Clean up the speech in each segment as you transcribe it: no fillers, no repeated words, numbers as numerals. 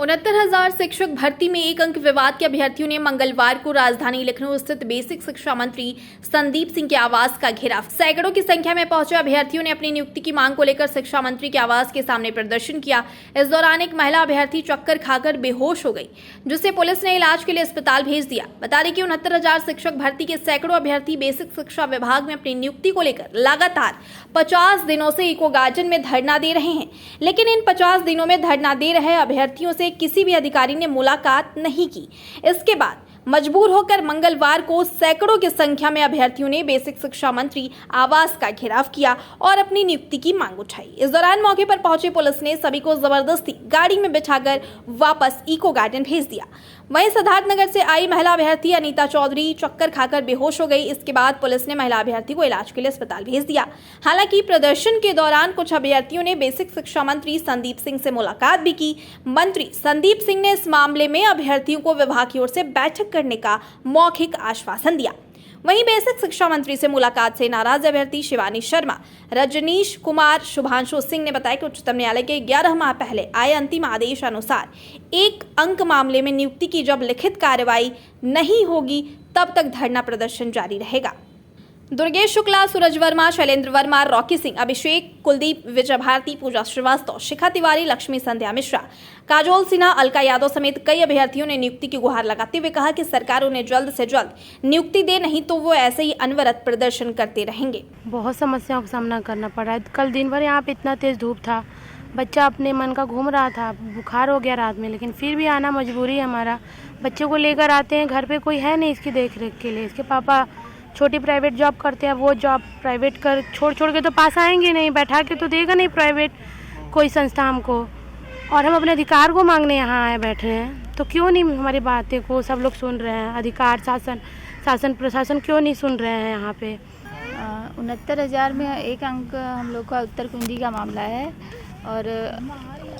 69,000 शिक्षक भर्ती में एक अंक विवाद के अभ्यर्थियों ने मंगलवार को राजधानी लखनऊ स्थित बेसिक शिक्षा मंत्री संदीप सिंह के आवास का घेराव। सैकड़ों की संख्या में पहुंचे अभ्यर्थियों ने अपनी नियुक्ति की मांग को लेकर शिक्षा मंत्री के आवास के सामने प्रदर्शन किया। इस दौरान एक महिला अभ्यर्थी चक्कर खाकर बेहोश हो गई, जिसे पुलिस ने इलाज के लिए अस्पताल भेज दिया। बता दें कि 69,000 शिक्षक भर्ती के सैकड़ों अभ्यर्थी बेसिक शिक्षा विभाग में अपनी नियुक्ति को लेकर लगातार 50 दिनों से इको गार्डन में धरना दे रहे हैं, लेकिन इन 50 दिनों में धरना दे रहे अभ्यर्थियों से किसी भी अधिकारी ने मुलाकात नहीं की। इसके बाद मजबूर होकर मंगलवार को सैकड़ों की संख्या में अभ्यर्थियों ने बेसिक शिक्षा मंत्री आवास का घेराव किया और अपनी नियुक्ति की मांग उठाई। इस दौरान मौके पर पहुंचे पुलिस ने सभी को जबरदस्ती गाड़ी में बिठाकर वापस इको गार्डन भेज दिया। वहीं सिद्धार्थनगर से आई महिला अभ्यर्थी अनीता चौधरी चक्कर खाकर बेहोश हो गई। इसके बाद पुलिस ने महिला अभ्यर्थी को इलाज के लिए अस्पताल भेज दिया। हालांकि प्रदर्शन के दौरान कुछ अभ्यर्थियों ने बेसिक शिक्षा मंत्री संदीप सिंह से मुलाकात भी की। मंत्री संदीप सिंह ने इस मामले में अभ्यर्थियों को विभाग की ओर से बैठक करने का मौखिक आश्वासन दिया। वहीं बेसिक शिक्षा मंत्री से मुलाकात से नाराज अभ्यर्थी शिवानी शर्मा, रजनीश कुमार, शुभांशु सिंह ने बताया कि उच्चतम न्यायालय के 11 माह पहले आए अंतिम आदेश अनुसार एक अंक मामले में नियुक्ति की जब लिखित कार्रवाई नहीं होगी तब तक धरना प्रदर्शन जारी रहेगा। दुर्गेश शुक्ला, सूरज वर्मा, शैलेंद्र वर्मा, रॉकी सिंह, अभिषेक, कुलदीप, विजय भारती, पूजा श्रीवास्तव, शिखा तिवारी, लक्ष्मी संध्या मिश्रा, काजोल सिन्हा, अलका यादव समेत कई अभ्यर्थियों ने नियुक्ति की गुहार लगाते हुए कहा कि सरकार उन्हें जल्द से जल्द नियुक्ति दे, नहीं तो वो ऐसे ही अनवरत प्रदर्शन करते रहेंगे। बहुत समस्याओं का सामना करना पड़ा है। कल दिन भर यहाँ पे इतना तेज धूप था, बच्चा अपने मन का घूम रहा था, बुखार हो गया रात में, लेकिन फिर भी आना मजबूरी है हमारा। बच्चे को लेकर आते हैं, घर पे कोई है नहीं इसकी देख रेख के लिए। इसके पापा छोटी प्राइवेट जॉब करते हैं, वो जॉब प्राइवेट कर छोड़ के तो पास आएंगे नहीं, बैठा के तो देगा नहीं प्राइवेट कोई संस्था हमको। और हम अपने अधिकार को मांगने यहाँ आए बैठे हैं, तो क्यों नहीं हमारी बातें को सब लोग सुन रहे हैं? अधिकार शासन प्रशासन क्यों नहीं सुन रहे हैं यहाँ पे? 69,000 में एक अंक हम लोग का उत्तर कुंजी का मामला है और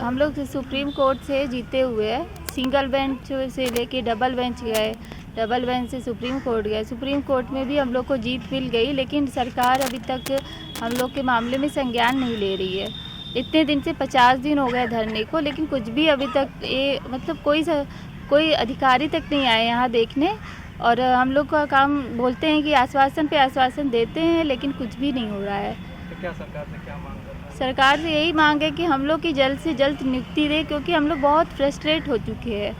हम लोग सुप्रीम कोर्ट से जीते हुए सिंगल बेंच से लेके डबल बेंच गए, डबल बेंच से सुप्रीम कोर्ट गए। सुप्रीम कोर्ट में भी हम लोग को जीत मिल गई, लेकिन सरकार अभी तक हम लोग के मामले में संज्ञान नहीं ले रही है। इतने दिन से 50 दिन हो गए धरने को, लेकिन कुछ भी अभी तक ये मतलब कोई अधिकारी तक नहीं आए यहाँ देखने। और हम लोग का काम बोलते हैं कि आश्वासन पे आश्वासन देते हैं, लेकिन कुछ भी नहीं हो रहा है। तो क्या सरकार से क्या मांग कर रहे हैं? सरकार से यही मांग है कि हम लोग की जल्द से जल्द नियुक्ति दे, क्योंकि हम लोग बहुत फ्रस्ट्रेट हो चुके हैं।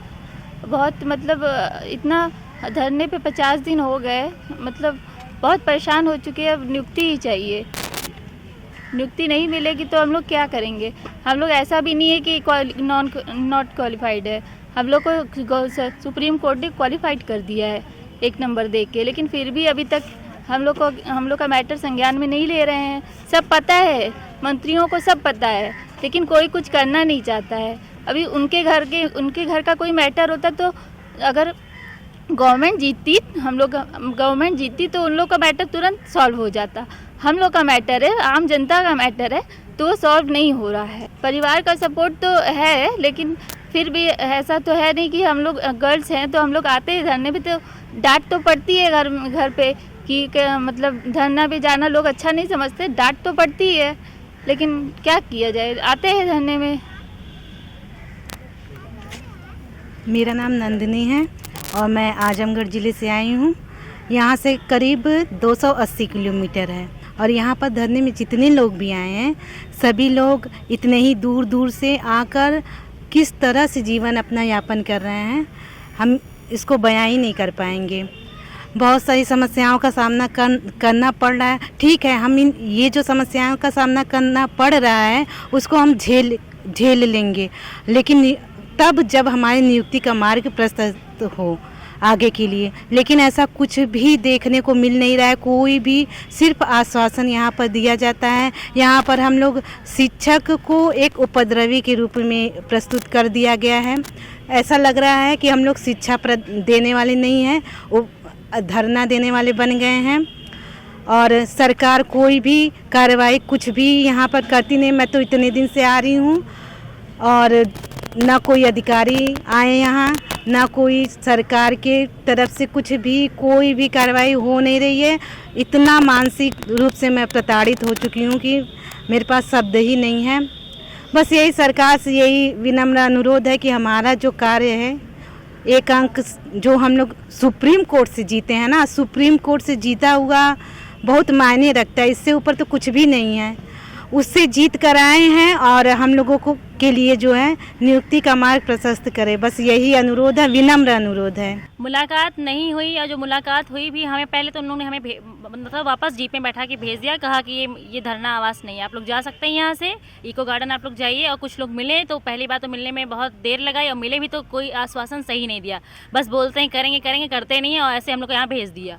बहुत मतलब इतना धरने पे 50 दिन हो गए, मतलब बहुत परेशान हो चुके हैं। अब नियुक्ति ही चाहिए। नियुक्ति नहीं मिलेगी तो हम लोग क्या करेंगे? हम लोग ऐसा भी नहीं है कि नॉट क्वालिफाइड है। हम लोग को सुप्रीम कोर्ट ने क्वालिफाइड कर दिया है 1 नंबर दे के, लेकिन फिर भी अभी तक हम लोग का मैटर संज्ञान में नहीं ले रहे हैं। सब पता है, मंत्रियों को सब पता है, लेकिन कोई कुछ करना नहीं चाहता है। अभी उनके घर का कोई मैटर होता तो अगर गवर्नमेंट जीतती तो उन लोग का मैटर तुरंत सॉल्व हो जाता। हम लोग का मैटर है, आम जनता का मैटर है, तो वो सॉल्व नहीं हो रहा है। परिवार का सपोर्ट तो है, लेकिन फिर भी ऐसा तो है नहीं कि हम लोग गर्ल्स हैं तो हम लोग आते हैं धरने पे, तो डांट तो पड़ती है घर पे कि मतलब धरना पे जाना लोग अच्छा नहीं समझते, डांट तो पड़ती है, लेकिन क्या किया जाए, आते हैं धरने में। मेरा नाम नंदिनी है और मैं आजमगढ़ ज़िले से आई हूँ। यहाँ से करीब 280 किलोमीटर है और यहाँ पर धरने में जितने लोग भी आए हैं, सभी लोग इतने ही दूर दूर से आकर किस तरह से जीवन अपना यापन कर रहे हैं, हम इसको बयां ही नहीं कर पाएंगे। बहुत सारी समस्याओं का सामना करना पड़ रहा है। ठीक है, हम ये जो समस्याओं का सामना करना पड़ रहा है उसको हम झेल लेंगे, लेकिन तब जब हमारी नियुक्ति का मार्ग प्रशस्त हो आगे के लिए। लेकिन ऐसा कुछ भी देखने को मिल नहीं रहा है। कोई भी सिर्फ आश्वासन यहाँ पर दिया जाता है। यहाँ पर हम लोग शिक्षक को एक उपद्रवी के रूप में प्रस्तुत कर दिया गया है। ऐसा लग रहा है कि हम लोग शिक्षा देने वाले नहीं हैं, वो धरना देने वाले बन गए हैं। और सरकार कोई भी कार्रवाई कुछ भी यहाँ पर करती नहीं। मैं तो इतने दिन से आ रही हूँ और ना कोई अधिकारी आए यहाँ, ना कोई सरकार के तरफ से कुछ भी कोई भी कार्रवाई हो नहीं रही है। इतना मानसिक रूप से मैं प्रताड़ित हो चुकी हूँ कि मेरे पास शब्द ही नहीं है। बस यही सरकार से यही विनम्र अनुरोध है कि हमारा जो कार्य है, एक अंक जो हम लोग सुप्रीम कोर्ट से जीते हैं ना, सुप्रीम कोर्ट से जीता हुआ बहुत मायने रखता है, इससे ऊपर तो कुछ भी नहीं है। उससे जीत कर आए हैं और हम लोगों को के लिए जो है नियुक्ति का मार्ग प्रशस्त करे, बस यही अनुरोध है, विनम्र अनुरोध है। मुलाकात नहीं हुई, और जो मुलाकात हुई भी हमें पहले तो उन्होंने हमें मतलब वापस जीप में बैठा के भेज दिया, कहा कि ये धरना आवास नहीं है, आप लोग जा सकते हैं यहाँ से, इको गार्डन आप लोग जाइए। और कुछ लोग मिले तो पहली बात तो मिलने में बहुत देर लगाई, और मिले भी तो कोई आश्वासन सही नहीं दिया, बस बोलते हैं करेंगे करेंगे, करते नहीं है, और ऐसे हम लोग को यहाँ भेज दिया।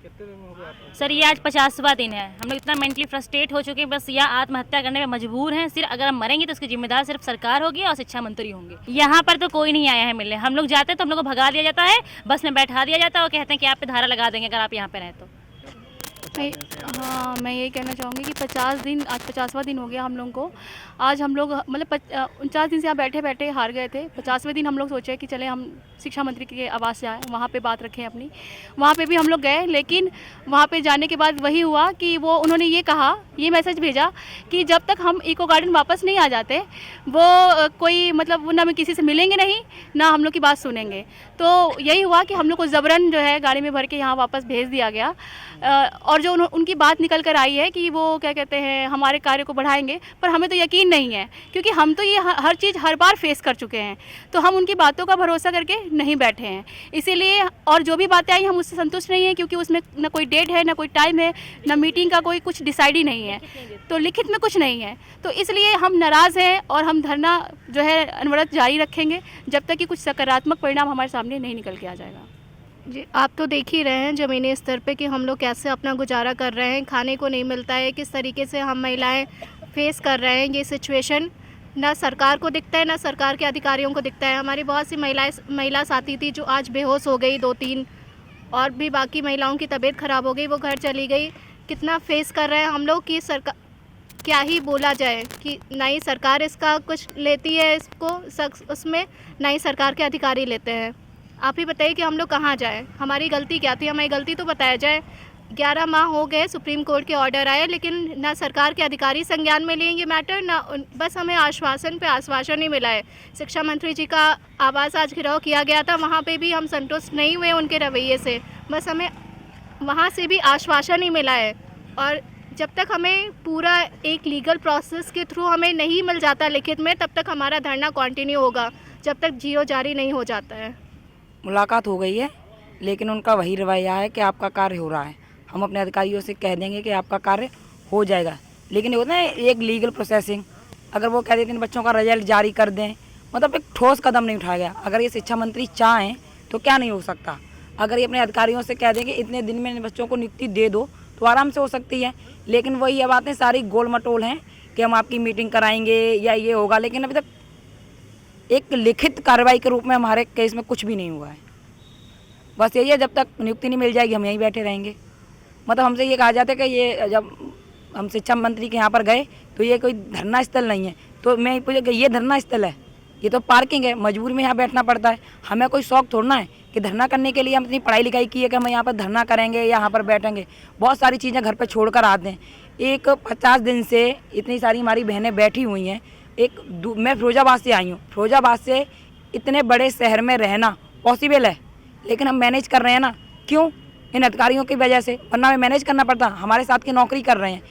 कितने दिन हो गए आपको? सर ये आज 50वां दिन है, हम लोग इतना मेंटली फ्रस्ट्रेट हो चुके हैं, बस या आत्महत्या करने में मजबूर हैं। सिर्फ अगर हम मरेंगे तो उसकी जिम्मेदार सिर्फ सरकार होगी और शिक्षा मंत्री होंगे। यहाँ पर तो कोई नहीं आया है मिलने, हम लोग जाते हैं तो हम लोग को भगा दिया जाता है, बस में बैठा दिया जाता है और कहते हैं कि आप पे धारा लगा देंगे अगर आप यहाँ पे रहें तो। हाँ, मैं ये कहना चाहूँगी कि 50 दिन, आज 50वां दिन हो गया हम लोग को। आज हम लोग मतलब 49 दिन से यहाँ बैठे बैठे हार गए थे। 50वें दिन हम लोग सोचे कि चले हम शिक्षा मंत्री के आवास जाएँ, वहाँ पे बात रखें अपनी। वहाँ पे भी हम लोग गए, लेकिन वहाँ पे जाने के बाद वही हुआ कि उन्होंने ये कहा, ये मैसेज भेजा कि जब तक हम इको गार्डन वापस नहीं आ जाते, वो कोई मतलब ना किसी से मिलेंगे नहीं, ना हम लोग की बात सुनेंगे। तो यही हुआ कि हम लोग को ज़बरन जो है गाड़ी में भर के यहाँ वापस भेज दिया गया। और जो उनकी बात निकल कर आई है कि वो क्या कहते हैं हमारे कार्य को बढ़ाएंगे, पर हमें तो यकीन नहीं है, क्योंकि हम तो ये हर चीज़ हर बार फेस कर चुके हैं, तो हम उनकी बातों का भरोसा करके नहीं बैठे हैं। इसीलिए और जो भी बातें आई हम उससे संतुष्ट नहीं हैं, क्योंकि उसमें ना कोई डेट है, ना कोई टाइम है, ना मीटिंग का कोई कुछ डिसाइड ही नहीं है, तो लिखित में कुछ नहीं है। तो इसलिए हम नाराज़ हैं और हम धरना जो है अनवरत जारी रखेंगे जब तक कि कुछ सकारात्मक परिणाम हमारे सामने नहीं निकल के आ जाएगा। जी, आप तो देख ही रहे हैं ज़मीनी स्तर पे कि हम लोग कैसे अपना गुजारा कर रहे हैं, खाने को नहीं मिलता है, किस तरीके से हम महिलाएं फेस कर रहे हैं। ये सिचुएशन ना सरकार को दिखता है, ना सरकार के अधिकारियों को दिखता है। हमारी बहुत सी महिला साथी थी जो आज बेहोश हो गई, 2-3 और भी बाकी महिलाओं की तबीयत ख़राब हो गई, वो घर चली गई। कितना फेस कर रहे हैं हम लोग कि सरकार क्या ही बोला जाए कि ना ही सरकार इसका कुछ लेती है, इसको उसमें ना ही सरकार के अधिकारी लेते हैं। आप ही बताइए कि हम लोग कहाँ जाएं, हमारी गलती क्या थी, हमारी गलती तो बताया जाए। 11 माह हो गए, सुप्रीम कोर्ट के ऑर्डर आए, लेकिन ना सरकार के अधिकारी संज्ञान में लिए ये मैटर, ना बस हमें आश्वासन पे आश्वासन ही मिला है। शिक्षा मंत्री जी का आवास आज घिराव किया गया था, वहाँ पे भी हम संतुष्ट नहीं हुए उनके रवैये से, बस हमें वहाँ से भी आश्वासन ही मिला है। और जब तक हमें पूरा एक लीगल प्रोसेस के थ्रू हमें नहीं मिल जाता लिखित में, तब तक हमारा धरना कंटिन्यू होगा, जब तक जीओ जारी नहीं हो जाता है। मुलाकात हो गई है, लेकिन उनका वही रवैया है कि आपका कार्य हो रहा है। हम अपने अधिकारियों से कह देंगे कि आपका कार्य हो जाएगा, लेकिन ये होता है एक लीगल प्रोसेसिंग, अगर वो कह देते हैं बच्चों का रिजल्ट जारी कर दें, मतलब एक ठोस कदम नहीं उठाया गया। अगर ये शिक्षा मंत्री चाहें तो क्या नहीं हो सकता। अगर ये अपने अधिकारियों से कह दें कि इतने दिन में बच्चों को नियुक्ति दे दो तो आराम से हो सकती है, लेकिन वही ये बातें सारी गोल मटोल हैं कि हम आपकी मीटिंग कराएंगे या ये होगा, लेकिन अभी तक एक लिखित कार्रवाई के रूप में हमारे केस में कुछ भी नहीं हुआ है। बस यही है, जब तक नियुक्ति नहीं मिल जाएगी हम यहीं बैठे रहेंगे। मतलब हमसे ये कहा जाता है कि ये जब हम शिक्षा मंत्री के यहाँ पर गए तो ये कोई धरना स्थल नहीं है, तो मैं पूछा कि ये धरना स्थल है, ये तो पार्किंग है, मजबूरी में यहाँ बैठना पड़ता है। हमें कोई शौक थोड़ना है कि धरना करने के लिए हम इतनी पढ़ाई लिखाई की है कि हम यहाँ पर धरना करेंगे, यहाँ पर बैठेंगे। बहुत सारी चीज़ें घर पर छोड़ कर आते हैं। एक 50 दिन से इतनी सारी हमारी बहनें बैठी हुई हैं। मैं फिरोजाबाद से आई हूँ, फिरोजाबाद से इतने बड़े शहर में रहना पॉसिबल है, लेकिन हम मैनेज कर रहे हैं ना, क्यों? इन अधिकारियों की वजह से, वरना हमें मैनेज करना पड़ता। हमारे साथ की नौकरी कर रहे हैं,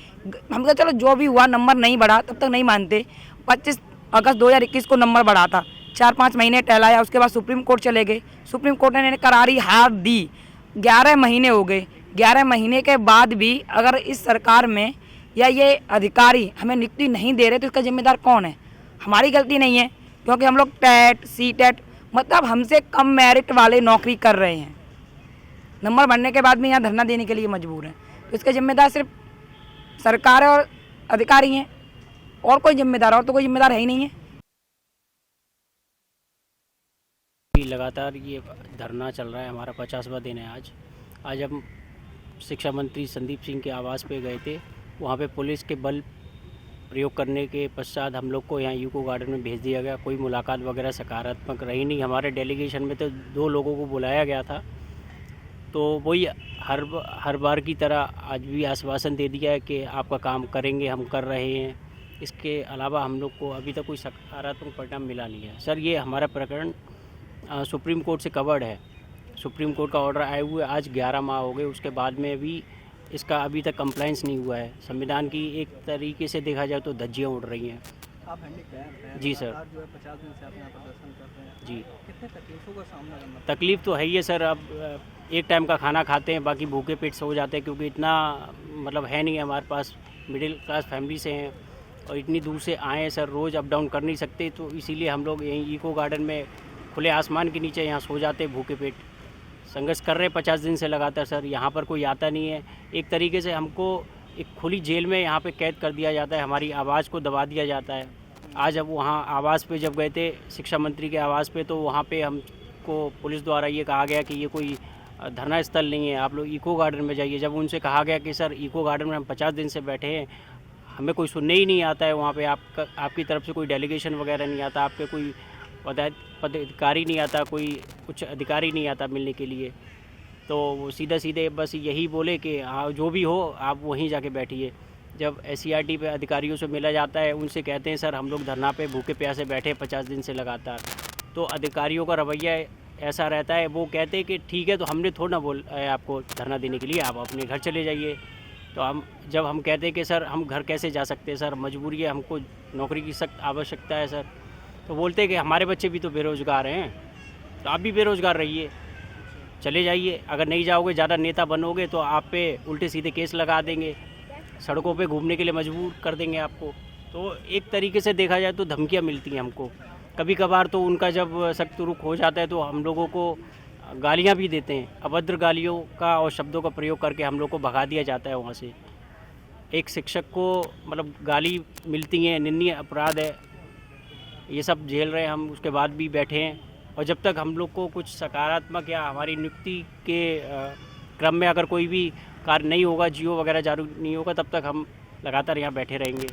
हम तो चलो जो भी हुआ, नंबर नहीं बढ़ा तब तक नहीं मानते। 25 अगस्त 2021 को नंबर बढ़ा था, 4-5 महीने टहलाया, उसके बाद सुप्रीम कोर्ट चले गए, सुप्रीम कोर्ट ने करारी हार दी। 11 महीने हो गए, 11 महीने के बाद भी अगर इस सरकार में या ये अधिकारी हमें नियुक्ति नहीं दे रहे तो इसका जिम्मेदार कौन है? हमारी गलती नहीं है, क्योंकि हम लोग टेट सीटेट मतलब हमसे कम मेरिट वाले नौकरी कर रहे हैं, नंबर बढ़ने के बाद भी यहाँ धरना देने के लिए मजबूर हैं। तो इसके जिम्मेदार सिर्फ सरकार और अधिकारी हैं, और कोई जिम्मेदार और तो कोई जिम्मेदार है ही नहीं है। लगातार ये धरना चल रहा है, हमारा 50वां दिन है आज हम शिक्षा मंत्री संदीप सिंह के आवास पे गए थे। वहाँ पे पुलिस के बल प्रयोग करने के पश्चात हम लोग को यहाँ यूको गार्डन में भेज दिया गया। कोई मुलाकात वगैरह सकारात्मक रही नहीं। हमारे डेलीगेशन में तो 2 लोगों को बुलाया गया था, तो वही हर बार की तरह आज भी आश्वासन दे दिया है कि आपका काम करेंगे, हम कर रहे हैं, इसके अलावा हम लोग को अभी तक कोई सकारात्मक परिणाम मिला नहीं है। सर, ये हमारा प्रकरण सुप्रीम कोर्ट से कवर्ड है। सुप्रीम कोर्ट का ऑर्डर आए हुए आज 11 माह हो गए, उसके बाद में भी इसका अभी तक कंप्लाइंस नहीं हुआ है। संविधान की एक तरीके से देखा जाए तो धज्जियाँ उड़ रही हैं। आप हैंडीकैप हैं, जी सर। लगातार जो है 50 दिन से आप यहाँ प्रदर्शन कर रहे हैं, जी, कितने तकलीफों का सामना करना पड़ता तकलीफ़ तो है ही है सर। अब एक टाइम का खाना खाते हैं, बाकी भूखे पेट सो जाते हैं, क्योंकि इतना मतलब है नहीं है हमारे पास। मिडिल क्लास फैमिली से हैं और इतनी दूर से आए हैं सर, रोज़ अप डाउन कर नहीं सकते, तो इसीलिए हम लोग यहीं इको गार्डन में खुले आसमान के नीचे यहाँ सो जाते हैं भूखे पेट। संघर्ष कर रहे हैं 50 दिन से लगातार सर। यहाँ पर कोई आता नहीं है। एक तरीके से हमको एक खुली जेल में यहाँ पे कैद कर दिया जाता है, हमारी आवाज़ को दबा दिया जाता है। आज अब वहाँ आवास पे जब गए थे, शिक्षा मंत्री के आवास पे, तो वहाँ पे हमको पुलिस द्वारा ये कहा गया कि ये कोई धरना स्थल नहीं है, आप लोग इको गार्डन में जाइए। जब उनसे कहा गया कि सर इको गार्डन में हम 50 दिन से बैठे हैं, हमें कोई सुनने ही नहीं आता है, वहाँ पे आपकी तरफ से कोई डेलीगेशन वगैरह नहीं आता, आपके कोई पदाधिकारी नहीं आता, कोई उच्च अधिकारी नहीं आता मिलने के लिए, तो वो सीधे बस यही बोले कि हाँ जो भी हो आप वहीं जाके बैठिए। जब SCRT पे अधिकारियों से मिला जाता है, उनसे कहते हैं सर हम लोग धरना पे भूखे प्यासे बैठे 50 दिन से लगातार, तो अधिकारियों का रवैया ऐसा रहता है, वो कहते हैं कि ठीक है, तो हमने थोड़ा ना बोल आपको धरना देने के लिए, आप अपने घर चले जाइए। तो हम कहते हैं कि सर हम घर कैसे जा सकते हैं सर, मजबूरी है, हमको नौकरी की सख्त आवश्यकता है सर। तो बोलते हैं कि हमारे बच्चे भी तो बेरोज़गार हैं, तो आप भी बेरोज़गार रहिए, चले जाइए। अगर नहीं जाओगे, ज़्यादा नेता बनोगे तो आप पे उल्टे सीधे केस लगा देंगे, सड़कों पे घूमने के लिए मजबूर कर देंगे आपको। तो एक तरीके से देखा जाए तो धमकियाँ मिलती हैं हमको। कभी कभार तो उनका जब सख्त रुख हो जाता है तो हम लोगों को गालियाँ भी देते हैं, अभद्र गालियों का और शब्दों का प्रयोग करके हम लोग को भगा दिया जाता है वहाँ से। एक शिक्षक को मतलब गाली मिलती है, निंदनीय अपराध है, ये सब झेल रहे हैं हम, उसके बाद भी बैठे हैं। और जब तक हम लोग को कुछ सकारात्मक या हमारी नियुक्ति के क्रम में अगर कोई भी कार्य नहीं होगा, जियो वगैरह जारी नहीं होगा, तब तक हम लगातार यहाँ बैठे रहेंगे।